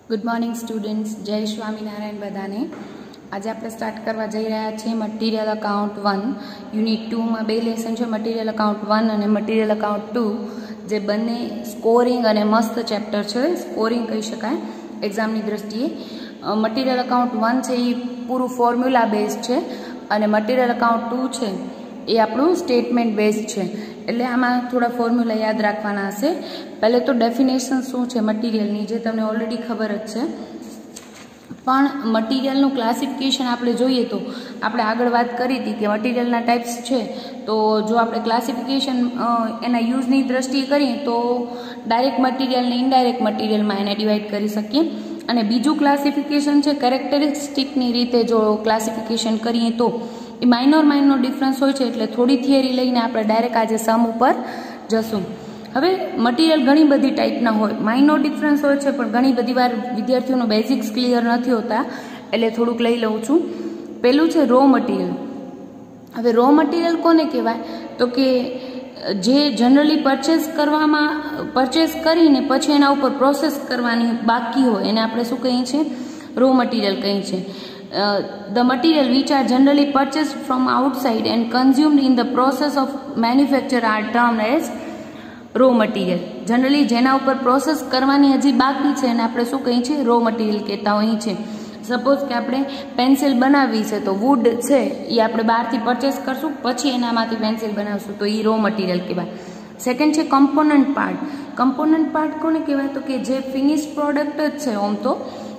Good morning students, जय स्वामीनारायण बधाने। आज आप स्टार्ट करवा जई रह्या छीए मटीरियल अकाउंट 1 यूनिट 2 में बे लेसन है मटीरियल अकाउंट 1 और मटीरियल अकाउंट 2 जे बने स्कोरिंग और मस्त चेप्टर है। स्कोरिंग कही शकाय एक्जाम की दृष्टिए। मटीरियल अकाउंट 1 है पूरु फॉर्म्युला बेस्ड है और मटीरियल अकाउंट 2 है ये आपणु स्टेटमेंट बेस्ड है। એટલે આમાં થોડા ફોર્મ્યુલા યાદ રાખવાના હશે। પહેલે તો ડેફિનેશન શું છે મટીરિયલની જે તમને ઓલરેડી ખબર જ છે, પણ મટીરિયલનું ક્લાસિફિકેશન આપણે જોઈએ તો આપણે આગળ વાત કરી હતી કે મટીરિયલના ટાઈપ્સ છે, તો જો આપણે ક્લાસિફિકેશન એના યુઝની દ્રષ્ટિએ કરીએ તો ડાયરેક્ટ મટીરિયલને ઇનડાયરેક્ટ મટીરિયલમાં એને ડિવાઈડ કરી શકીએ। અને બીજું ક્લાસિફિકેશન છે કેરેક્ટરિસ્ટિકની રીતે જો ક્લાસિફિકેશન કરીએ તો એ માઇનોર ડિફરન્સ હોય છે, એટલે થોડી થિયરી લઈને આપણે ડાયરેક્ટ આજે સમ ઉપર જશું। હવે મટીરિયલ ઘણી બધી ટાઈપના હોય, માઇનોર ડિફરન્સ હોય છે, પણ ઘણી બધી વાર વિદ્યાર્થીઓનો બેઝિક્સ ક્લિયર નથી હોતા, એટલે થોડુંક લઈ લઉં છું। પહેલું છે રો મટીરિયલ। હવે રો મટીરિયલ કોને કહેવાય તો કે જે જનરલી પરચેસ કરીને પછી એના ઉપર પ્રોસેસ કરવાની બાકી હોય એને આપણે શું કહીએ છીએ? રો મટીરિયલ કહીએ છીએ। The material which are generally purchased from outside and consumed in the process of manufacture are termed as raw material। Generally जेना ऊपर प्रोसेस करवानी हजी बाकी है ने आपणे शुं कहीए छीए? रॉ मटीरियल कहता होईए छीए। सपोज के आपणे पेन्सिल बनावी छे तो वुड छे ए आपणे बहारथी परचेस करशुं पछी एनामांथी पेन्सिल बनावशुं तो ए रॉ मटीरियल कहेवाय। सेकंड छे कम्पोनન્ટ पार्ट। कम्पोनન્ટ पार्ट कोने कहेवाय तो के जे फिनिश प्रोडक्ट ज छे ओम तो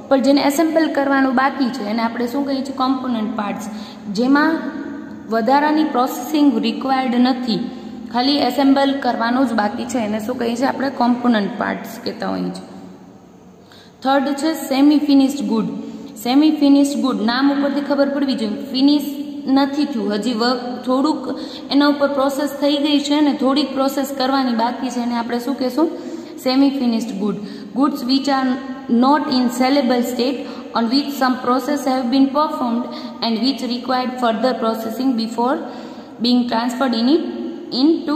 पर जेने एसेम्बल करवानुं बाकी छे एने आपणे शुं कहीए छीए? कम्पोनન્ટ पार्ट्स। जेमां वधारानी प्रोसेसिंग रिक्वायर्ड नथी, खाली एसेम्बल करवानुं ज बाकी छे एने शुं कहीए छीए? आपणे कम्पोनન્ટ पार्ट्स कहेता होईए छीए। थर्ड छे semi finished good. Semi finished good नाम उपरथी खबर पड़वी जोईए, फिनिश નથી થયું, હજી વર્ક થોડુંક એના ઉપર પ્રોસેસ થઈ ગઈ છે ને થોડીક પ્રોસેસ કરવાની બાકી છે એને આપણે શું કહેશું? Semi finished good. Goods which are not in sellable state on which some process have been performed and which required further processing before being transferred into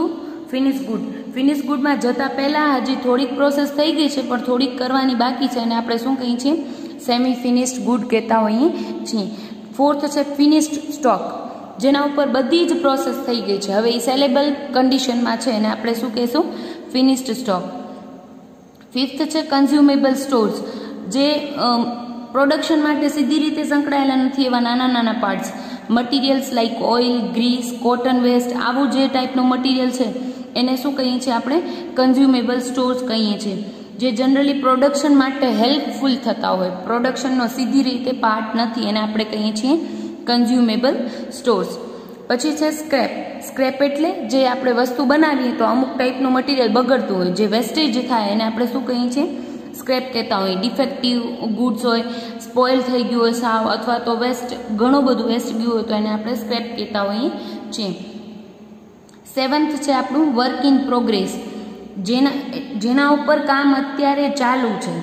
finished good। finished good માં જતા પહેલા હજી થોડીક પ્રોસેસ થઈ ગઈ છે પણ થોડીક કરવાની બાકી છે અને આપણે શું કહીએ છીએ? સેમી ફિનિશ્ડ ગુડ કહેતા હોઈએ છીએ। ફોર્થ છે ફિનિશ્ડ સ્ટોક, જેના ઉપર બધી જ પ્રોસેસ થઈ ગઈ છે, હવે એ સેલેબલ કન્ડિશનમાં છે એને આપણે શું કહેશું? Finished stock. ફિફ્થ છે કન્ઝ્યુમેબલ સ્ટોર્સ, જે પ્રોડક્શન માટે સીધી રીતે સંકળાયેલા નથી એવા નાના નાના parts, materials like oil, grease, cotton waste, આવું જે ટાઈપનું મટીરિયલ છે એને શું કહીએ છીએ આપણે? કન્ઝ્યુમેબલ સ્ટોર્સ કહીએ છીએ, જે જનરલી પ્રોડક્શન માટે હેલ્પફુલ થતા હોય, પ્રોડક્શનનો સીધી રીતે પાર્ટ નથી એને આપણે કહીએ છીએ કન્ઝ્યુમેબલ સ્ટોર્સ। પછી છે સ્ક્રેપ। સ્ક્રેપ એટલે જે આપણે વસ્તુ બનાવીએ તો અમુક ટાઈપનું મટીરિયલ બગડતું હોય, જે વેસ્ટેજ થાય એને આપણે શું કહીએ છીએ? સ્ક્રેપ કહેતા હોઈએ। ડિફેક્ટિવ ગુડ્સ હોય, સ્પોઇલ થઈ ગયું હોય સાવ, અથવા તો વેસ્ટ ઘણું બધું વેસ્ટ ગયું હોય તો એને આપણે સ્ક્રેપ કહેતા હોઈએ છીએ। સેવન્થ છે આપણું વર્ક ઇન પ્રોગ્રેસ, જેના ઉપર કામ અત્યારે ચાલુ છે,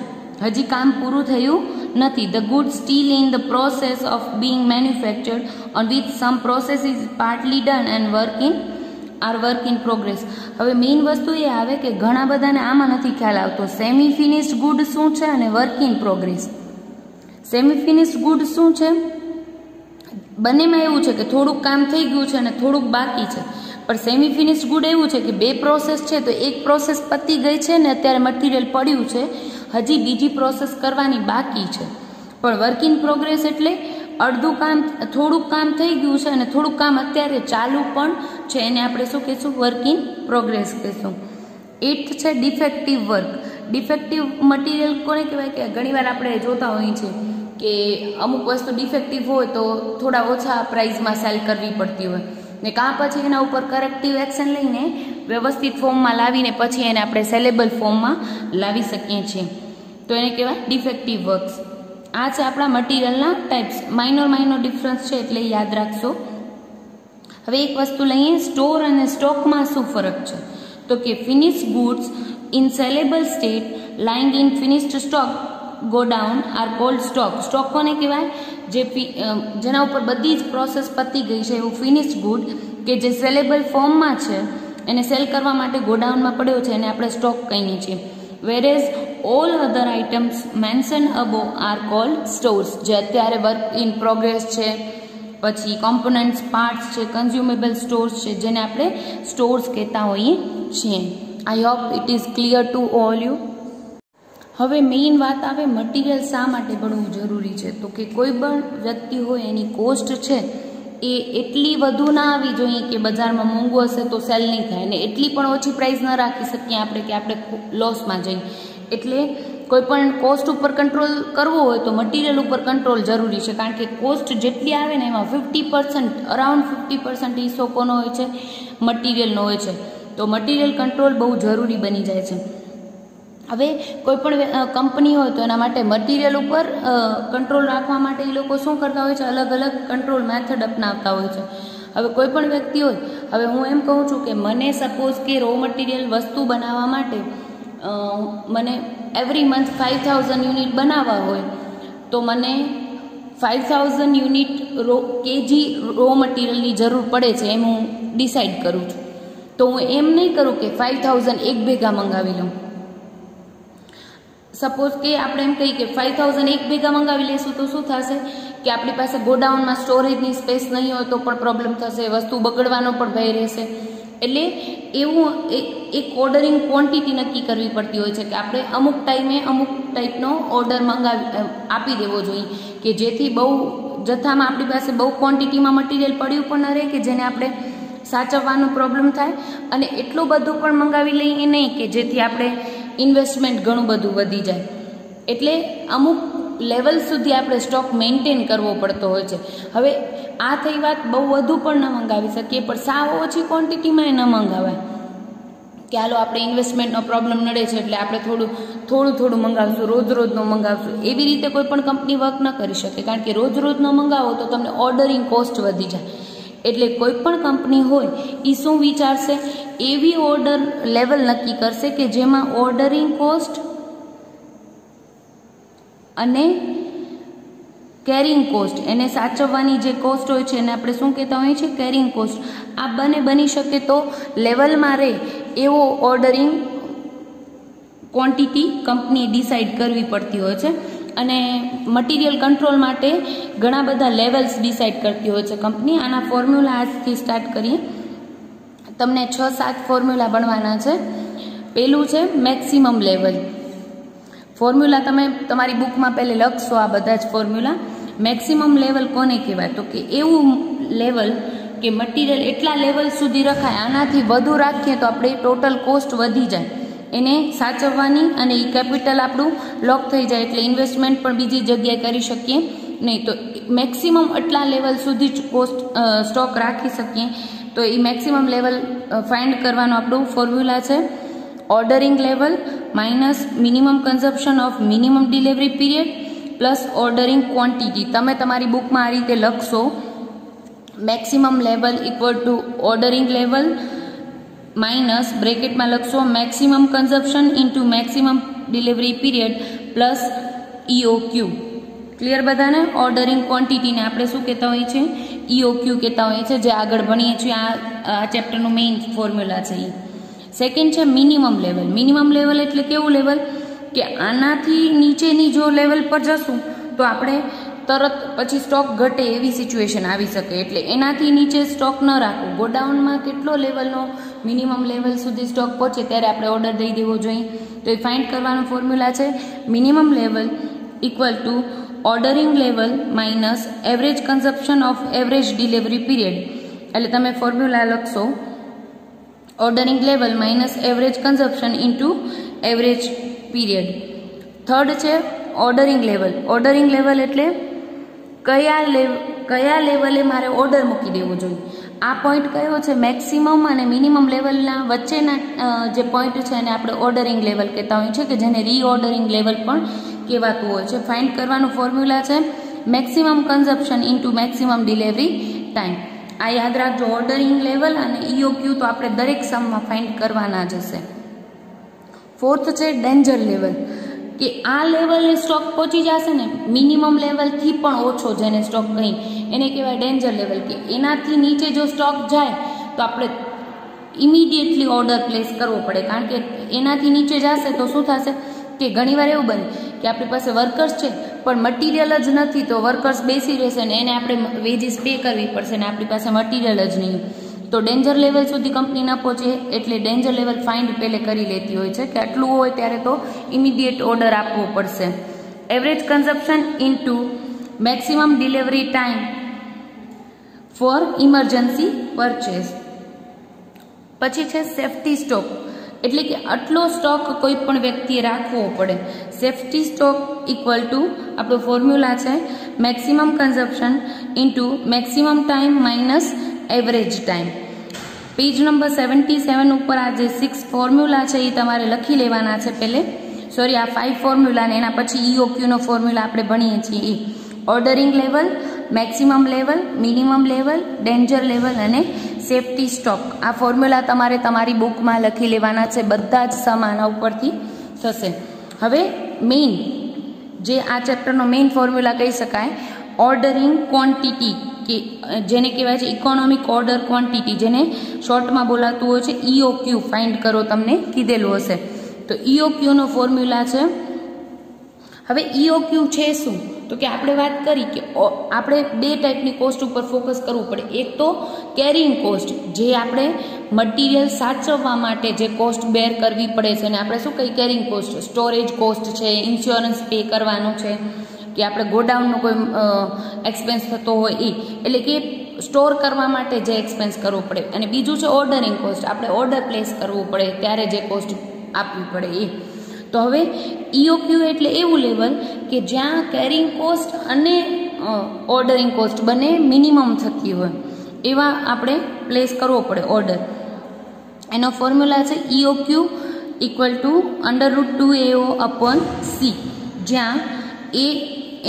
હજી કામ પૂરું થયું નથી। The good still in the process of being manufactured on which some process is partly done and work in progress. હવે મેઇન વસ્તુ એ આવે કે ઘણા બધાને આમાં નથી ખ્યાલ આવતો સેમી ફિનિશ્ડ ગુડ શું છે અને work in progress. Semi finished good શું છે? બંનેમાં એવું છે કે થોડુંક કામ થઈ ગયું છે અને થોડુંક બાકી છે, પણ સેમી ફિનિશ્ડ ગુડ એવું છે કે બે પ્રોસેસ છે તો એક પ્રોસેસ પતી ગઈ છે ને અત્યારે મટીરિયલ પડ્યું છે, હજી બીજી પ્રોસેસ કરવાની બાકી છે। પણ વર્ક ઇન પ્રોગ્રેસ એટલે અડધું કામ, થોડુંક કામ થઈ ગયું છે અને થોડુંક કામ અત્યારે ચાલુ પણ છે, એને આપણે શું કહીશું? વર્ક ઇન પ્રોગ્રેસ કહીશું। એઇથ છે ડિફેક્ટિવ વર્ક। ડિફેક્ટિવ મટીરિયલ કોને કહેવાય? કે ઘણીવાર આપણે જોતા હોઈએ છીએ કે અમુક વસ્તુ ડિફેક્ટિવ હોય તો થોડા ઓછા પ્રાઇઝમાં સેલ કરવી પડતી હોય ને કાં પછી એના ઉપર કરેક્ટિવ એક્શન લઈને વ્યવસ્થિત ફોર્મમાં લાવીને પછી એને આપણે સેલેબલ ફોર્મમાં લાવી શકીએ છીએ, તો એને કહેવાય ડિફેક્ટિવ વર્ક્સ। આ છે આપણા મટીરિયલના ટાઈપ્સ। માઇનોર ડિફરન્સ છે એટલે યાદ રાખશો। હવે એક વસ્તુ લઈએ, સ્ટોર અને સ્ટોકમાં શું ફરક છે? તો કે finished goods in saleable state lying in finished stock godown are called stock. Stock કોને કહેવાય? જેના ઉપર બધી જ પ્રોસેસ પતી ગઈ છે એવું ફિનિશ્ડ ગુડ કે જે સેલેબલ ફોર્મમાં છે એને સેલ કરવા માટે ગોડાઉનમાં પડ્યો છે એને આપણે સ્ટોક કહીએ છીએ। વેરેઝ ઓલ અધર items mention અબો R cold stores, જે અત્યારે વર્ક ઇન પ્રોગ્રેસ છે, પછી કોમ્પોનન્ટ્સ, પાર્ટ્સ છે, કન્ઝ્યુમેબલ સ્ટોર્સ છે, જેને આપણે સ્ટોર્સ કહેતા હોઈએ છીએ. I hope it is clear to all you. હવે મેઇન વાત આવે મટીરિયલ શા માટે ભણવું જરૂરી છે. તો કે કોઈ પણ વ્યક્તિ હોય એની કોસ્ટ છે એ એટલી વધુ ના આવી જોઈએ કે બજારમાં મોંઘું હશે તો સેલ નહીં થાય, અને એટલી પણ ઓછી પ્રાઇસ ન રાખી શકીએ આપણે કે આપણે લોસમાં જઈએ. એટલે કોઈ પણ કોસ્ટ ઉપર કંટ્રોલ કરવો હોય તો મટીરિયલ ઉપર કંટ્રોલ જરૂરી છે, કારણ કે કોસ્ટ જેટલી આવે ને એમાં 50% અરાઉન્ડ 50% હિસ્સો કોનો હોય છે? મટીરિયલનો હોય છે. તો મટીરિયલ કંટ્રોલ બહુ જરૂરી બની જાય છે. હવે કોઈ પણ કંપની હોય તો એના માટે મટીરિયલ ઉપર કંટ્રોલ રાખવા માટે એ લોકો શું કરતા હોય છે? અલગ અલગ કંટ્રોલ મેથડ અપનાવતા હોય છે. હવે કોઈ પણ વ્યક્તિ હોય, હવે હું એમ કહું છું કે મને સપોઝ કે રો મટીરિયલ વસ્તુ બનાવવા માટે મને એવરી મંથ 5000 યુનિટ બનાવવા હોય તો મને 5000 યુનિટ કેજી રો મટીરિયલની જરૂર પડે છે એમ હું ડિસાઇડ કરું છું. તો હું એમ નહીં કરું કે 5000 એક ભેગા મંગાવી લઉં. સપોઝ કે આપણે એમ કહીએ કે 5000 એક ભેગા મંગાવી લઈશું તો શું થશે કે આપણી પાસે ગોડાઉનમાં સ્ટોરેજની સ્પેસ નહીં હોય તો પણ પ્રોબ્લેમ થશે, વસ્તુ બગડવાનો પણ ભય રહેશે. એટલે એવું એક ઓર્ડરિંગ ક્વોન્ટિટી નક્કી કરવી પડતી હોય છે કે આપણે અમુક ટાઈમે અમુક ટાઈપનો ઓર્ડર આપી દેવો જોઈએ કે જેથી બહુ જથ્થામાં આપણી પાસે બહુ ક્વોન્ટિટીમાં મટીરિયલ પડ્યું પણ ન રહે કે જેને આપણે સાચવવાનો પ્રોબ્લેમ થાય, અને એટલું બધું પણ મંગાવી લઈએ નહીં કે જેથી આપણે ઇન્વેસ્ટમેન્ટ ઘણું બધું વધી જાય. એટલે અમુક લેવલ સુધી આપણે સ્ટોક મેન્ટેન કરવો પડતો હોય છે. હવે આ થઈ વાત બહુ વધુ પણ ન મંગાવી શકીએ, પણ સાવ ઓછી ક્વોન્ટિટીમાં ન મંગાવાય કે હાલો આપણે ઇન્વેસ્ટમેન્ટનો પ્રોબ્લેમ નડે છે એટલે આપણે થોડું મંગાવશું, રોજનો મંગાવશું. એવી રીતે કોઈ પણ કંપની વર્ક ન કરી શકે, કારણ કે રોજનો મંગાવો તો તમને ઓર્ડરિંગ કોસ્ટ વધી જાય. એટલે કોઈ પણ કંપની હોય એ શું વિચારશે? એવી ઓર્ડર લેવલ નક્કી કરશે કે જેમાં ઓર્ડરિંગ કોસ્ટ અને કેરિંગ કોસ્ટ, એને સાચવવાની જે કોસ્ટ હોય છે એને આપણે શું કહેતા હોઈએ છીએ? Carrying cost. આ બંને બની શકે તો લેવલમાં રહે એવો ઓર્ડરિંગ ક્વોન્ટિટી કંપની ડિસાઇડ કરવી પડતી હોય છે. અને મટીરિયલ કંટ્રોલ માટે ઘણા બધા લેવલ્સ ડિસાઇડ કરતી હોય છે કંપની. આના ફોર્મ્યુલા આજથી સ્ટાર્ટ કરીએ. તમને 6-7 ફોર્મ્યુલા ભણવાના છે. પહેલું છે મેક્સિમમ લેવલ. ફોર્મ્યુલા તમે તમારી બુકમાં પહેલે લખશો આ બધા જ ફોર્મ્યુલા. મેક્સિમમ લેવલ કોને કહેવાય? તો કે એવું લેવલ કે મટીરિયલ એટલા લેવલ સુધી રખાય, આનાથી વધુ રાખીએ તો આપણે ટોટલ કોસ્ટ વધી જાય, એને સાચવવાની, અને એ કેપિટલ આપણું લોક થઈ જાય એટલે ઇન્વેસ્ટમેન્ટ પણ બીજી જગ્યાએ કરી શકીએ નહીં. તો મેક્સિમમ એટલા લેવલ સુધી જ સ્ટોક રાખી શકીએ. તો એ મેક્સિમમ લેવલ ફાઇન્ડ કરવાનો આપણું ફોર્મ્યુલા છે ordering level minus minimum consumption of minimum delivery period plus ordering quantity. તમે તમારી બુકમાં આ રીતે લખશો maximum level equal to ordering level minus બ્રેકેટમાં લખશો maximum consumption into maximum delivery period plus EOQ. Clear બધાને? ઓર્ડરિંગ ક્વોન્ટિટીને આપણે શું કહેતા હોઈએ છીએ? EOQ કહેતા હોઈએ છીએ, જે આગળ ભણીએ છીએ. આ ચેપ્ટરનું મેઇન ફોર્મ્યુલા છે એ. સેકન્ડ છે મિનિમમ લેવલ. મિનિમમ લેવલ એટલે કેવું લેવલ કે આનાથી નીચેની જો લેવલ પર જશું તો આપણે તરત પછી સ્ટોક ઘટે એવી સિચ્યુએશન આવી શકે, એટલે એનાથી નીચે સ્ટોક ન રાખવો. ગોડાઉનમાં કેટલો લેવલનો મિનિમમ લેવલ સુધી સ્ટોક પહોંચે ત્યારે આપણે ઓર્ડર દઈ દેવો જોઈએ. તો એ ફાઇન્ડ કરવાનો ફોર્મ્યુલા છે minimum level equal to ordering level minus average consumption of average delivery period. એટલે તમે ફોર્મ્યુલા લખશો ordering level minus average consumption into average period. Third છે ઓર્ડરિંગ લેવલ. ઓર્ડરિંગ લેવલ એટલે કયા લેવલે મારે ઓર્ડર મૂકી દેવો જોઈએ. આ પોઈન્ટ કયો છે? મેક્સિમમ અને મિનિમમ લેવલના વચ્ચેના જે પોઈન્ટ છે એને આપણે ઓર્ડરિંગ લેવલ કહેતા હોઈએ છીએ, કે જેને રીઓર્ડરિંગ લેવલ પણ કહેવાતું હોય છે. ફાઇન્ડ કરવાનું ફોર્મ્યુલા છે maximum consumption into maximum delivery time. આ યાદ રાખજો. ઓર્ડરિંગ લેવલ અને EOQ તો આપણે દરેક સમમાં ફાઇન્ડ કરવાના જ હશે. ફોર્થ છે ડેન્જર લેવલ, કે આ લેવલે સ્ટોક પહોંચી જશે ને મિનિમમ લેવલથી પણ ઓછો, જેને સ્ટોક કહી એને કહેવાય ડેન્જર લેવલ. કે એનાથી નીચે જો સ્ટોક જાય તો આપણે ઇમિડિયેટલી ઓર્ડર પ્લેસ કરવો પડે, કારણ કે એનાથી નીચે જશે તો શું થશે કે ઘણીવાર એવું બને કે આપણી પાસે વર્કર્સ છે પણ મટીરિયલ જ નથી, તો વર્કર્સ બેસી રહેશે ને એને આપણે વેજીસ પે કરવી પડશે ને આપણી પાસે મટીરિયલ જ નહીં. તો ડેન્જર લેવલ સુધી કંપની ન પહોંચે એટલે ડેન્જર લેવલ ફાઇન્ડ પહેલે કરી લેતી હોય છે કે આટલું હોય ત્યારે તો ઇમિડિયેટ ઓર્ડર આપવો પડશે. Average consumption into maximum delivery time for emergency purchase. પછી છે સેફ્ટી સ્ટોક, એટલે કે આટલો સ્ટોક કોઈ પણ વ્યક્તિએ રાખવો પડે. સેફ્ટી સ્ટોક ઇક્વલ ટુ આપણો ફોર્મ્યુલા છે maximum consumption into maximum time minus average time. Page number 77 ઉપર આ જે 6 ફોર્મ્યુલા છે એ તમારે લખી લેવાના છે પહેલે. સોરી, આ 5 ફોર્મ્યુલા ને એના પછી EOQનો ફોર્મ્યુલા આપણે ભણીએ છીએ. Ordering level, maximum level, minimum level, danger level અને સેફ્ટી સ્ટોક. આ ફોર્મ્યુલા તમારે તમારી બુકમાં લખી લેવાના છે. બધા જ સમાન ઉપરથી થશે. હવે મેઇન જે આ ચેપ્ટરનો મેઇન ફોર્મ્યુલા કહી શકાય, ઓર્ડરિંગ ક્વોન્ટિટી, કે જેને કહેવાય છે ઇકોનોમિક ઓર્ડર ક્વોન્ટિટી, જેને શોર્ટમાં બોલાતું હોય છે EOQ. ફાઇન્ડ કરો, તમને કીધેલું હશે. તો EOQનો ફોર્મ્યુલા છે. હવે EOQ છે શું? તો કે આપણે વાત કરી કે આપણે બે ટાઈપની કોસ્ટ ઉપર ફોકસ કરવું પડે. એક તો કેરિંગ કોસ્ટ, જે આપણે મટીરિયલ સાચવવા માટે જે કોસ્ટ બેર કરવી પડે છે, અને આપણે શું કહીએ કેરિંગ કોસ્ટ. સ્ટોરેજ કોસ્ટ છે, ઇન્સ્યોરન્સ પે કરવાનું છે, કે આપણે ગોડાઉનનો કોઈ એક્સપેન્સ થતો હોય એ, એટલે કે સ્ટોર કરવા માટે જે એક્સપેન્સ કરવો પડે. અને બીજું છે ઓર્ડરિંગ કોસ્ટ, આપણે ઓર્ડર પ્લેસ કરવું પડે ત્યારે જે કોસ્ટ આપવી પડે એ. તો હવે EOQ એટલે એવું લેવલ કે જ્યાં કેરિંગ કોસ્ટ અને ઓર્ડરિંગ કોસ્ટ બંને મિનિમમ થતી હોય એવા આપણે પ્લેસ કરવો પડે ઓર્ડર. એનો ફોર્મ્યુલા છે EOQ ઇક્વલ ટુ √2AO/C, જ્યાં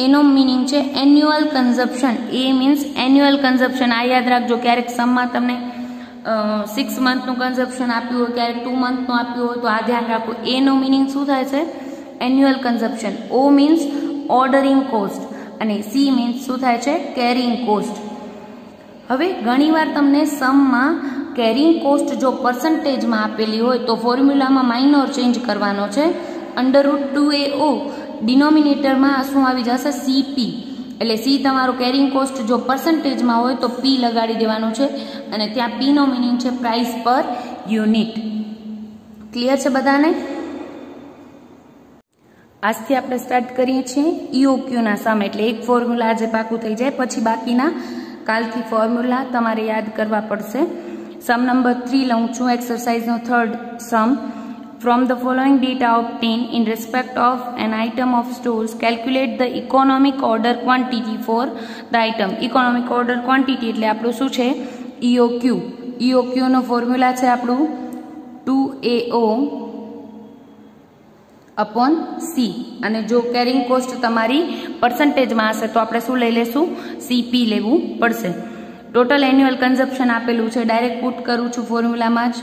એનો મિનિંગ છે એન્યુઅલ કન્ઝપ્શન. એ મીન્સ એન્યુઅલ કન્ઝપ્શન. આ યાદ રાખજો, ક્યારેક સમમાં તમને 6 મંથનું કન્ઝપ્શન આપ્યું હોય, ક્યારેક 2 મંથનું આપ્યું હોય, તો આ ધ્યાન રાખો. એનો મિનિંગ શું થાય છે? Annual consumption. O means ordering cost અને C મીન્સ શું થાય છે? Carrying cost. હવે ઘણીવાર તમને સમમાં કેરિંગ કોસ્ટ જો પર્સન્ટેજમાં આપેલી હોય તો ફોર્મ્યુલામાં માઇનોર ચેન્જ કરવાનો છે. √2AO ડિનોમિનેટરમાં શું આવી જશે? CP. એટલે C તમારો કેરિંગ કોસ્ટ જો પર્સન્ટેજમાં હોય તો P લગાડી દેવાનું છે, અને ત્યાં P નો મિનિંગ છે પ્રાઇસ પર યુનિટ. ક્લિયર છે બધાને? આજથી આપણે સ્ટાર્ટ કરીએ છીએ EOQના સમ. એટલે એક ફોર્મ્યુલા આજે પાકું થઈ જાય, પછી બાકીના કાલથી ફોર્મ્યુલા તમારે યાદ કરવા પડશે. સમ નંબર 3 લઉં છું, એક્સરસાઇઝનો 3rd sum. From the following data obtained in respect of an item of stores, calculate the economic order quantity for the item. Economic order quantity એટલે આપણું શું છે? EOQ. EOQ નો ફોર્મ્યુલા છે આપણું 2AO/C. અને જો કેરિંગ કોસ્ટ તમારી પર્સન્ટેજમાં હશે તો આપણે શું લઈ લેશું? CP લેવું પડશે. ટોટલ એન્યુઅલ કન્ઝપ્શન આપેલું છે, ડાયરેક્ટ પુટ કરું છું ફોર્મ્યુલામાં જ.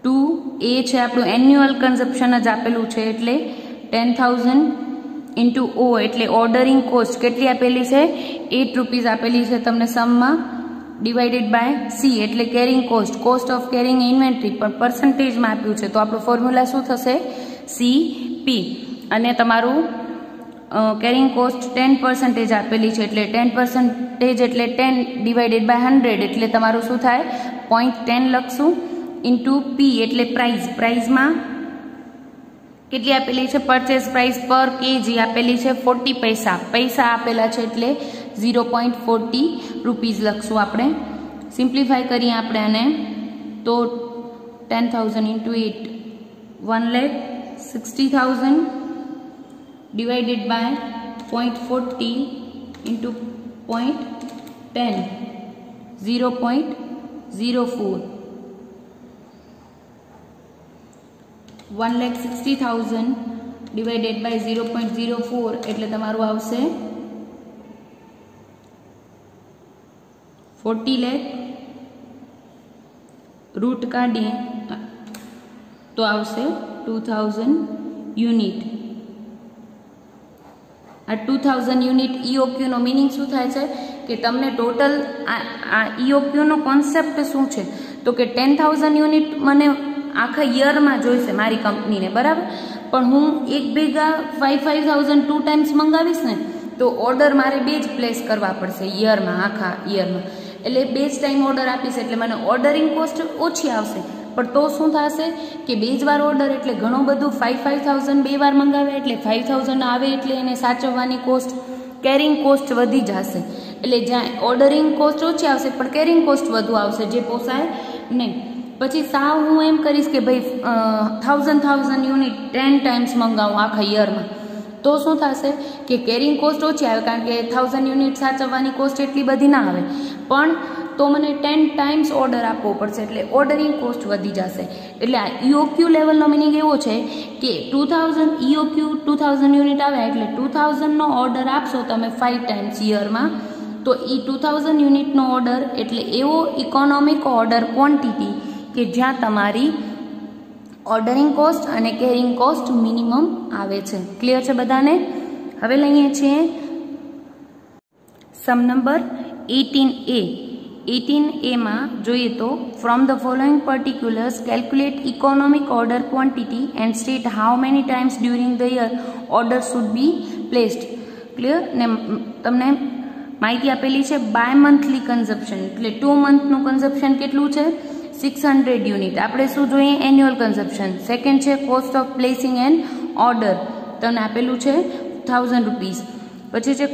2A છે આપણું એન્યુઅલ કન્ઝપ્શન જ આપેલું છે, એટલે 10,000 ઇન્ટુ O એટલે ઓર્ડરિંગ કોસ્ટ કેટલી આપેલી છે? 8 રૂપીઝ આપેલી છે તમને સમમાં, ડિવાઇડેડ બાય C એટલે carrying cost. Cost of carrying inventory પણ પર્સન્ટેજમાં આપ્યું છે, તો આપણું ફોર્મ્યુલા શું થશે? CP. અને તમારું કેરિંગ કોસ્ટ 10% આપેલી છે, એટલે 10% એટલે 10 ડિવાઇડેડ બાય 100 એટલે તમારું શું થાય? 0.10 લખશું. ઇન્ટુ P એટલે પ્રાઇસ. પ્રાઇઝમાં કેટલી આપેલી છે? પરચેસ પ્રાઇસ પર કેજી આપેલી છે 40 પૈસા. પૈસા આપેલા છે એટલે 0.40 રૂપીઝ લખશું આપણે. સિમ્પ્લિફાય કરીએ આપણે આને તો 10,000 into 8 1,60,000 divided by 0.40 into 0.10 0.04. 1,60,000 divided by 0.04 એટલે તમારું આવશે 40 લાખ. રૂટ કાઢીએ તો આવશે 2,000 યુનિટ. આ 2,000 યુનિટ EOQ નો મિનિંગ શું થાય છે કે તમને ટોટલ આ EOQ નો કોન્સેપ્ટ શું છે? તો કે 10,000 યુનિટ મને આખા યરમાં જોઈશે મારી કંપનીને, બરાબર. પણ હું એક ભેગા 5,000 2 ટાઈમ્સ મંગાવીશ ને તો ઓર્ડર મારે 2 જ પ્લેસ કરવા પડશે યરમાં, આખા યરમાં. એટલે 2 જ ટાઈમ ઓર્ડર આપીશ એટલે મને ઓર્ડરિંગ કોસ્ટ ઓછી આવશે. પણ તો શું થશે કે 2 જ વાર ઓર્ડર એટલે ઘણું બધું 5,000 2 વાર મંગાવે એટલે 5,000 આવે એટલે એને સાચવવાની કોસ્ટ, કેરિંગ કોસ્ટ વધી જશે. એટલે જ્યાં ઓર્ડરિંગ કોસ્ટ ઓછી આવશે પણ કેરિંગ કોસ્ટ વધુ આવશે, જે પોસાય નહીં. પછી સાવ હું એમ કરીશ કે ભાઈ 1,000 યુનિટ 10 ટાઈમ્સ મંગાવું આખા યરમાં, તો શું થશે કે કેરિંગ કોસ્ટ ઓછી આવે, કારણ કે 1,000 યુનિટ સાચવવાની કોસ્ટ એટલી બધી ના આવે. પણ તો મને 10 ટાઈમ્સ ઓર્ડર આપવો પડશે એટલે ઓર્ડરિંગ કોસ્ટ વધી જશે. એટલે આ EOQ લેવલનો મિનિંગ એવો છે કે 2,000 EOQ 2,000 યુનિટ આવે એટલે 2,000નો ઓર્ડર આપશો તમે 5 ટાઈમ્સ યરમાં, તો એ 2,000 યુનિટનો ઓર્ડર એટલે એવો ઇકોનોમિક ઓર્ડર ક્વોન્ટિટી કે જ્યાં તમારી ઓર્ડરિંગ કોસ્ટ અને કેરિંગ કોસ્ટ મિનિમમ આવે છે. ક્લિયર છે બધાને? હવે લઈએ છીએ સમ નંબર 18A. 18A માં જોઈએ તો from the following પર્ટિક્યુલર્સ calculate economic order quantity and state how many times during the year order should be placed. Clear ને તમને માહિતી આપેલી છે બાય મંથલી કન્ઝપ્શન એટલે 2 મંથનું કન્ઝપ્શન કેટલું છે 600 યુનિટ. આપણે શું જોઈએ એન્યુઅલ કન્ઝપ્શન. સેકન્ડ છે cost of placing an order, તમને આપેલું છે 1,000 રૂપીસ. પછી છે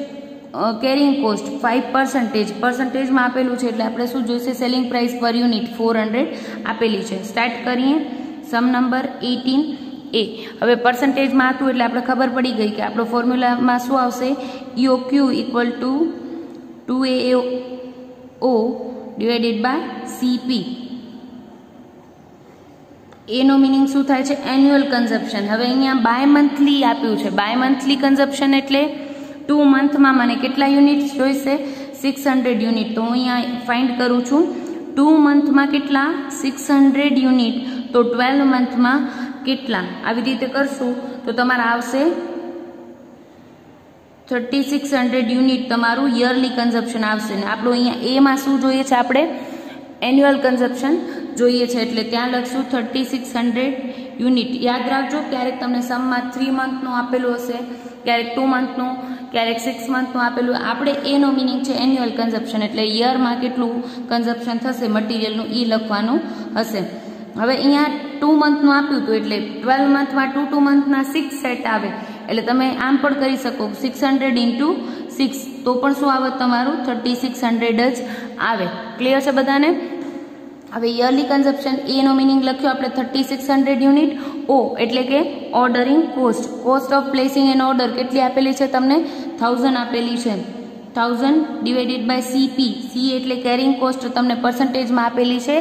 કેરિંગ કોસ્ટ 5% પર્સન્ટેજમાં આપેલું છે એટલે આપણે શું જોઈશે સેલિંગ પ્રાઇસ પર યુનિટ 400 આપેલી છે. સ્ટાર્ટ કરીએ સમ નંબર 18A. હવે પર્સન્ટેજમાં હતું એટલે આપણે ખબર પડી ગઈ કે આપણો ફોર્મ્યુલામાં શું આવશે EOQ equal to 2AO divided by CP. એનો મિનિંગ શું થાય છે એન્યુઅલ કન્ઝપ્શન. હવે અહીંયા બાય મંથલી આપ્યું છે. બાય મંથલી કન્ઝપ્શન એટલે 2 મંથમાં મને કેટલા યુનિટ જોઈશે 600 યુનિટ. તો હું અહીંયા ફાઇન્ડ કરું છું 2 મંથમાં કેટલા 600 યુનિટ, તો 12 મંથમાં કેટલા. આવી રીતે કરશું તો તમારે આવશે 3,600 યુનિટ તમારું યરલી કન્ઝપ્શન આવશે. ને આપણું અહીંયા એમાં શું જોઈએ છે આપણે એન્યુઅલ કન્ઝપ્શન જોઈએ છે એટલે ત્યાં લખશું 3,600 યુનિટ. યાદ રાખજો ક્યારેક તમને સમમાં 3 મંથનું આપેલું હશે, ક્યારેક 2 મંથનું, ક્યારેક 6 મંથનું આપેલું. આપણે એનો મિનિંગ છે એન્યુઅલ કન્ઝપ્શન એટલે યરમાં કેટલું કન્ઝપ્શન થશે મટીરિયલનું એ લખવાનું હશે. હવે અહીંયા 2 મંથનું આપ્યું હતું એટલે 12 મંથમાં 2 મંથના 6 સેટ આવે એટલે તમે આમ પણ કરી શકો 600 × 6 તો પણ શું આવે તમારું 3,600 જ આવે. ક્લિયર છે બધાને? હવે યરલી કન્ઝપ્શન એનો મિનિંગ લખ્યો આપણે 3,600 યુનિટ. ઓ એટલે કે ordering cost. Cost of placing an order કેટલી આપેલી છે તમને 1,000 આપેલી છે. 1,000 ડિવાઇડેડ બાય CP. C એટલે કેરિંગ કોસ્ટ તમને પર્સન્ટેજમાં આપેલી છે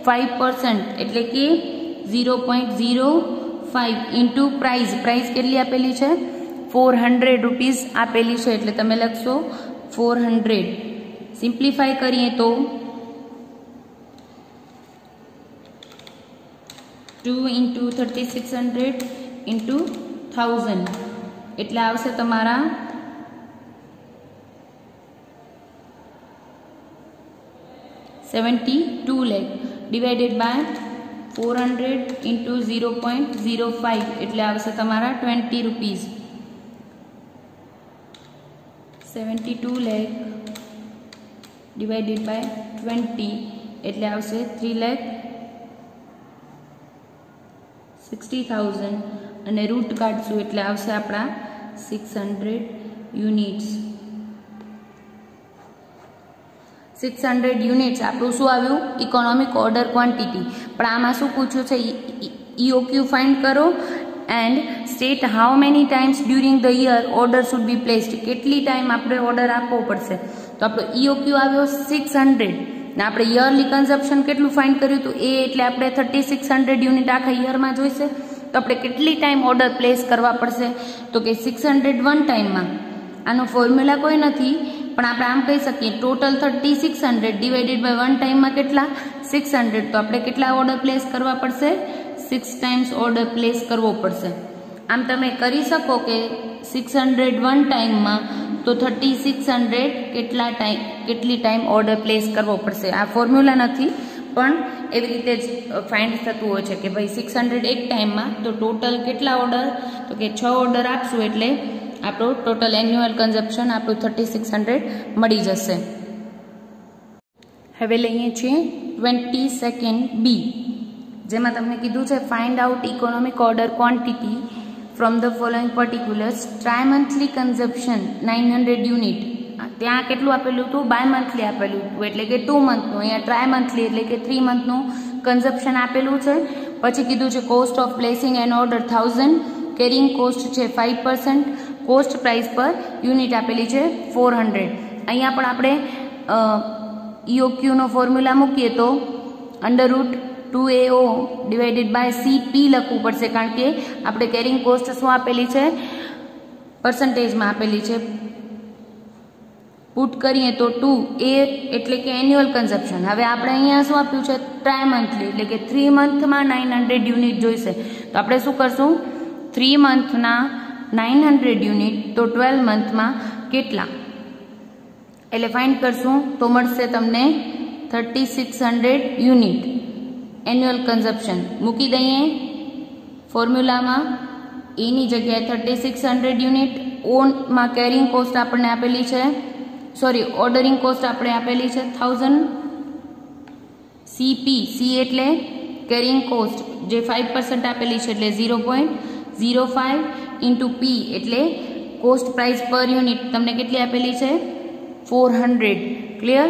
5% એટલે કે 0.05 ઇન્ટુ પ્રાઇસ. પ્રાઇસ કેટલી આપેલી છે 400 રૂપીસ આપેલી છે એટલે તમે લખશો 400. સિમ્પ્લિફાય કરીએ તો 2 × 3,600 × 1,000 એટલે આવશે તમારા 72 લાખ ડિવાઇડેડ બાય 400 × 0.05 એટલે આવશે તમારા 20 રૂપીસ. 72 લાખ ડિવાઇડેડ બાય 20 એટલે આવશે 3,60,000 અને રૂટ કાઢશું એટલે આવશે આપણા 600 યુનિટ્સ. 600 યુનિટ્સ આપણું શું આવ્યું ઇકોનોમિક ઓર્ડર ક્વોન્ટિટી. પણ આમાં શું પૂછ્યું છે EOQ ફાઇન્ડ કરો and state how many times during the year order should be placed. કેટલી ટાઈમ આપણે ઓર્ડર આપવો પડશે. તો આપણો EOQ આવ્યો 600 ને આપણે યરલી કન્ઝપ્શન કેટલું ફાઇન્ડ કર્યું હતું એ એટલે આપણે 3,600 યુનિટ આખા યરમાં જોઈશે. તો આપણે કેટલી ટાઈમ ઓર્ડર પ્લેસ કરવા પડશે તો કે 600 1 ટાઈમમાં. આનો ફોર્મ્યુલા કોઈ નથી પણ આપણે આમ કહી શકીએ ટોટલ 3,600 ડિવાઇડેડ બાય 1 ટાઈમમાં કેટલા 600. તો આપણે કેટલા ઓર્ડર પ્લેસ કરવા પડશે 6 ટાઈમ્સ ઓર્ડર પ્લેસ કરવો પડશે. આમ તમે કરી શકો કે 600 1 ટાઈમમાં તો 3,600 કેટલી ટાઈમ ઓર્ડર પ્લેસ કરવો પડશે. આ ફોર્મ્યુલા નથી પણ એવી રીતે જ ફાઇન્ડ થતું હોય છે કે ભાઈ 600 એક ટાઈમમાં, તો ટોટલ કેટલા ઓર્ડર, તો કે 6 ઓર્ડર આપશું એટલે આપણું ટોટલ એન્યુઅલ કન્ઝપ્શન આપણું 3600 મળી જશે. હવે લઈએ છીએ 22nd બી, જેમાં તમને કીધું છે find out economic order quantity from the following પર્ટિક્યુલર્સ. Try-monthly consumption 900 unit. ત્યાં કેટલું આપેલું હતું, બાય મંથલી આપેલું હતું એટલે કે 2 મંથનું. અહીંયા ટ્રાય મંથલી એટલે કે 3 મંથનું કન્ઝપ્શન આપેલું છે. પછી કીધું છે cost of placing an order 1000, carrying cost છે 5%, કોસ્ટ પ્રાઇસ પર યુનિટ આપેલી છે 400. અહીંયા પણ આપણે EOQનો ફોર્મ્યુલા મૂકીએ તો √2AO ડિવાઇડેડ બાય CP લખવું પડશે, કારણ કે આપણે કેરિંગ કોસ્ટ શું આપેલી છે, પર્સન્ટેજમાં આપેલી છે. પુટ કરીએ તો 2A એટલે કે એન્યુઅલ કન્ઝપ્શન. હવે આપણે અહીંયા શું આપ્યું છે, ટ્રાય મંથલી એટલે કે 3 મંથમાં 900 યુનિટ જોઈશે. તો આપણે શું કરશું, 3 મંથના 900 યુનિટ તો 12 મંથમાં કેટલા એટલે ફાઇન્ડ કરશું તો મળશે તમને 3600 યુનિટ એન્યુઅલ કન્ઝપ્શન. મૂકી દઈએ ફોર્મ્યુલામાં, એની જગ્યાએ 3600 યુનિટ. ઓનમાં કેરિંગ કોસ્ટ આપણને આપેલી છે, સોરી ઓર્ડરિંગ કોસ્ટ આપણે આપેલી છે 1000. CP, C એટલે કેરિંગ કોસ્ટ જે 5% આપેલી છે એટલે 0.05 ઇન્ટુ P એટલે કોસ્ટ પ્રાઇસ પર યુનિટ તમને કેટલી આપેલી છે 400. ક્લિયર?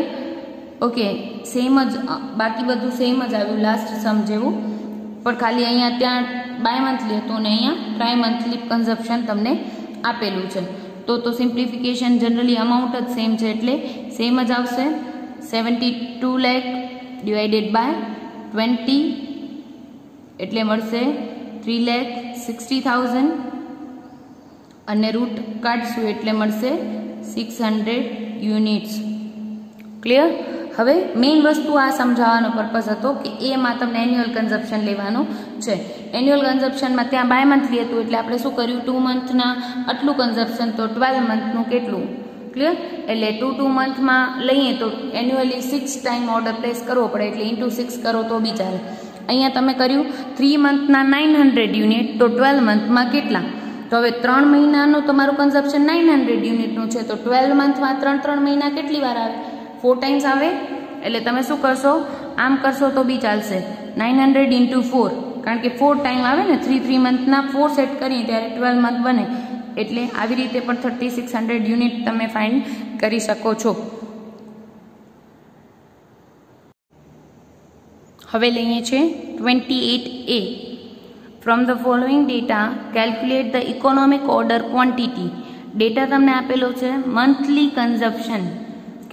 ઓકે, સેમ જ, બાકી બધું સેમ જ આવ્યું લાસ્ટ સમ જેવું, પણ ખાલી અહીંયા ત્યાં બાય મંથલી હતું ને અહીંયા ટ્રાય મંથલી કન્ઝપ્શન તમને આપેલું છે. તો સિમ્પ્લિફિકેશન જનરલી અમાઉન્ટ જ સેમ છે એટલે સેમ જ આવશે. 72 લાખ ડિવાઇડેડ બાય 20 એટલે મળશે 3,60,000 અને રૂટ કાઢશું એટલે મળશે 600 યુનિટ્સ. ક્લિયર? હવે મેઇન વસ્તુ આ સમજાવવાનો પર્પઝ હતો કે એમાં તમને એન્યુઅલ કન્ઝપ્શન લેવાનું છે. એન્યુઅલ કન્ઝપ્શનમાં ત્યાં બાય મંથલી હતું એટલે આપણે શું કર્યું, 2 મંથના આટલું કન્ઝપ્શન તો 12 મંથનું કેટલું. ક્લિયર? એટલે 2 મંથમાં લઈએ તો એન્યુઅલી 6 ટાઈમ ઓર્ડર પ્લેસ કરવો પડે એટલે ઇન્ટુ 6 કરો તો બી ચાલે. અહીંયા તમે કર્યું 3 મંથના 900 યુનિટ તો 12 મંથમાં કેટલા. તો હવે 3 મહિનાનું તમારું કન્ઝપ્શન 900 યુનિટનું છે તો 12 મંથમાં 3 મહિના કેટલી વાર આવે, 4 ટાઈમ્સ આવે. એટલે તમે શું કરશો, આમ કરશો તો બી ચાલશે, 900 ઇન્ટુ 4, કારણ કે 4 ટાઈમ આવે ને, 3 મંથના 4 સેટ કરીએ ત્યારે 12 મંથ બને. એટલે આવી રીતે પણ 3600 યુનિટ તમે ફાઇન્ડ કરી શકો છો. હવે લઈએ છે 28A. From the following data calculate the economic order quantity. Data તમને આપેલો છે મંથલી કન્ઝપ્શન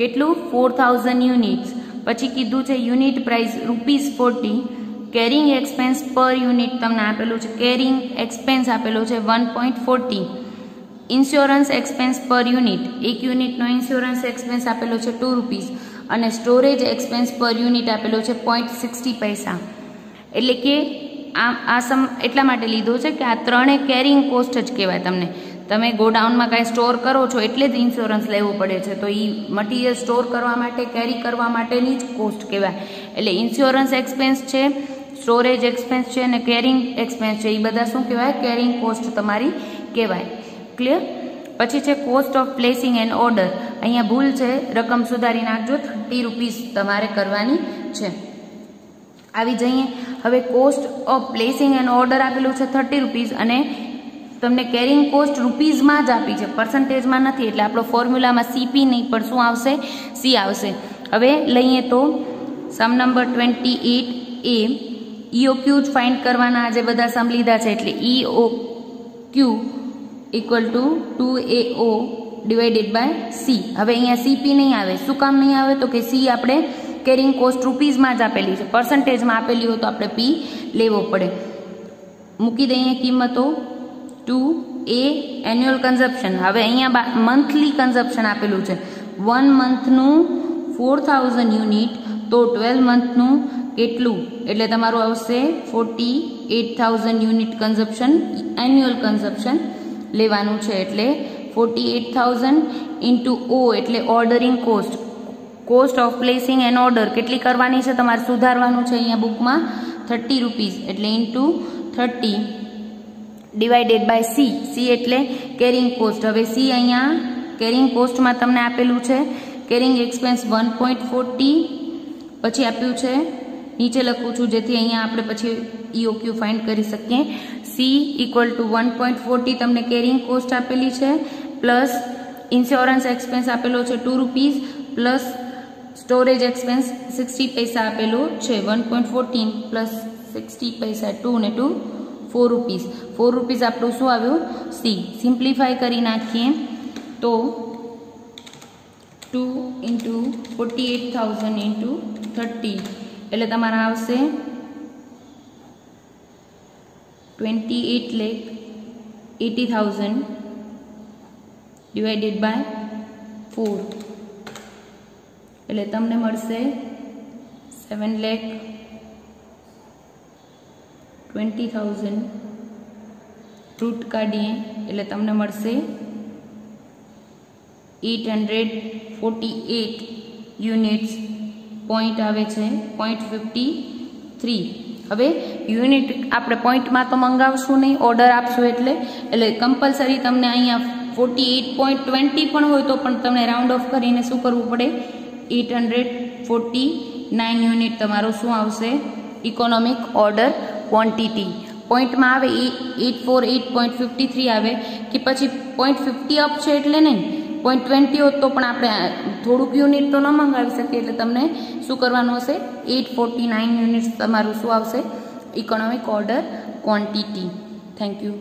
કેટલું 4000 યુનિટ્સ. પછી કીધું છે યુનિટ પ્રાઇસ ₹40. કેરિંગ એક્સપેન્સ પર યુનિટ તમને આપેલું છે, કેરિંગ એક્સપેન્સ આપેલો છે 1.40. ઇન્સ્યોરન્સ એક્સપેન્સ પર યુનિટ, એક યુનિટનો ઇન્સ્યોરન્સ એક્સપેન્સ આપેલો છે ₹2 અને સ્ટોરેજ એક્સપેન્સ પર યુનિટ આપેલો છે 0.60 પૈસા. એટલે કે આ સમ એટલા માટે લીધો છે કે આ ત્રણે કેરિંગ કોસ્ટ જ કહેવાય. તમને તમે ગોડાઉનમાં કાંઈ સ્ટોર કરો છો એટલે જ ઇન્સ્યોરન્સ લેવું પડે છે, તો એ મટીરિયલ સ્ટોર કરવા માટે, કેરી કરવા માટેની જ કોસ્ટ કહેવાય. એટલે ઇન્સ્યોરન્સ એક્સપેન્સ છે, સ્ટોરેજ એક્સપેન્સ છે અને કેરિંગ એક્સપેન્સ છે, એ બધા શું કહેવાય, કેરિંગ કોસ્ટ તમારી કહેવાય. ક્લિયર? પછી છે cost of placing an order. અહીંયા ભૂલ છે, રકમ સુધારી નાખજો, ₹30 તમારે કરવાની છે. આવી જઈએ હવે cost of placing an order આપેલું છે ₹30 અને તમને કેરિંગ કોસ્ટ રૂપીઝમાં જ આપી છે, પર્સન્ટેજમાં નથી. એટલે આપણો ફોર્મ્યુલામાં CP નહીં પણ શું આવશે, C આવશે. હવે લઈએ તો સમ નંબર 28A. EOQ જ ફાઇન્ડ કરવાના, આજે બધા સમ લીધા છે એટલે EOQ equal to 2AO divided by C. હવે અહીંયા CP નહીં આવે. શું કામ નહીં આવે, તો કે C આપણે કેરિંગ કોસ્ટ રૂપીઝમાં જ આપેલી છે, પર્સન્ટેજમાં આપેલી હોય તો આપણે P લેવો પડે. મૂકી દઈએ કિંમતો. 2A annual consumption. હવે અહીંયા મંથલી કન્ઝપ્શન આપેલું છે, 1 મંથનું 4000 યુનિટ તો 12 મંથનું કેટલું, એટલે તમારું આવશે 48,000 યુનિટ કન્ઝપ્શન, એન્યુઅલ કન્ઝપ્શન લેવાનું છે. એટલે 48,000 ઇન્ટુ O એટલે ordering cost. Cost of placing an order કેટલી કરવાની છે તમારે સુધારવાનું છે અહીંયા બુકમાં 30 રૂપીઝ એટલે into 30 divided by C. C એટલે કેરિંગ કોસ્ટ. હવે સી અહીંયા કેરિંગ કોસ્ટમાં તમને આપેલું છે કેરિંગ એક્સપેન્સ 1.40 પછી આપ્યું છે નીચે લખું છું જેથી અહીંયા આપણે પછી EOQ ફાઇન્ડ કરી શકીએ. સી ઇક્વલ ટુ 1.40 તમને કેરિંગ કોસ્ટ આપેલી છે પ્લસ ઇન્સ્યોરન્સ એક્સપેન્સ આપેલો છે 2 રૂપીઝ પ્લસ સ્ટોરેજ એક્સપેન્સ 60 પૈસા આપેલો છે. 1.14 પ્લસ 60 પૈસા 2 ને 2 4 રૂપીઝ. 4 રૂપીઝ આપણું શું આવ્યું સી. સિમ્પ્લિફાય કરી નાખીએ તો 2 ઇન્ટુ 48,000 ઇન્ટુ 30 એટલે તમારા આવશે 28,80,000 ડિવાઇડેડ બાય 4 એટલે તમને મળશે 7,20,000 રૂટ કાઢીએ એટલે તમને મળશે 848 યુનિટ્સ. પોઈન્ટ આવે છે 0.53. હવે યુનિટ આપણે પોઈન્ટમાં તો મંગાવશું નહીં, ઓર્ડર આપશું એટલે કમ્પલસરી તમને અહીંયા 48.20 પણ હોય તો પણ તમને રાઉન્ડ ઓફ કરીને શું કરવું પડે 849 યુનિટ તમારો શું આવશે ઇકોનોમિક ઓર્ડર ક્વોન્ટિટી. પોઈન્ટમાં આવે 848.53 આવે કે પછી 0.50 અપ છે એટલે નહીં 0.20 હોત તો પણ આપણે થોડુંક યુનિટ તો ન મંગાવી શકીએ એટલે તમને શું કરવાનું હશે 849 યુનિટ્સ તમારું શું આવશે economic order quantity. Thank you.